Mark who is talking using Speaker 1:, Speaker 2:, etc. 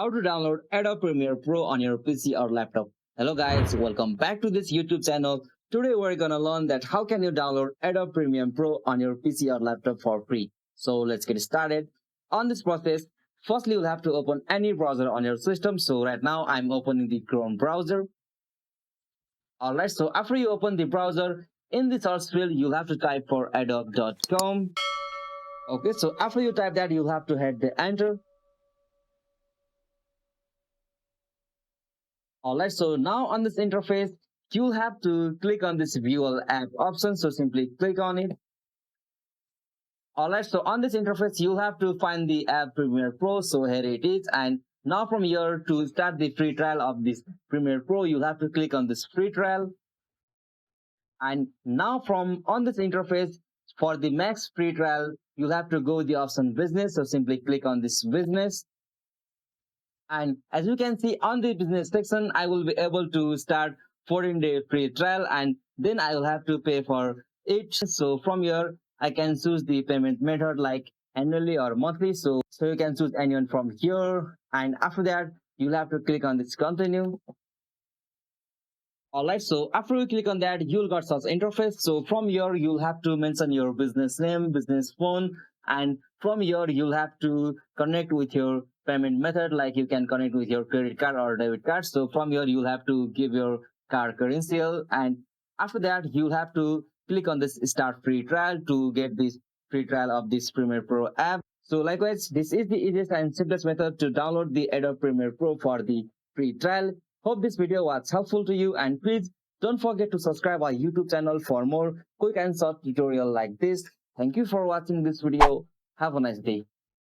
Speaker 1: how to download Adobe Premiere Pro on your PC or laptop. Hello guys, welcome back to this YouTube channel. Today we're gonna learn that how can you download Adobe Premiere Pro on your PC or laptop for free. So let's get started. On this process, firstly you'll have to open any browser on your system. So right now I'm opening the Chrome browser. Alright, so after you open the browser, in the search field you'll have to type for adobe.com. Okay, so after you type that, you'll have to hit the enter. Alright, so now on this interface, you'll have to click on this view all app option. So simply click on it. Alright, so on this interface, you'll have to find the app Premiere Pro. So here it is. And now from here to start the free trial of this Premiere Pro, you'll have to click on this free trial. And now from on this interface, for the max free trial, you'll have to go the option business. So simply click on this business. And as you can see on the business section, I will be able to start 14-day free trial and then I will have to pay for it. So from here, I can choose the payment method like annually or monthly. So you can choose anyone from here. And after that, you'll have to click on this continue. Alright, so after you click on that, you'll got such interface. So from here, you'll have to mention your business name, business phone, and from here, you'll have to connect with your payment method, like you can connect with your credit card or debit card. So from here, you'll have to give your card credential, and after that, you'll have to click on this start free trial to get this free trial of this Premiere Pro app. So likewise, this is the easiest and simplest method to download the Adobe Premiere Pro for the free trial. Hope this video was helpful to you, and please don't forget to subscribe our YouTube channel for more quick and short tutorial like this. Thank you for watching this video. Have a nice day.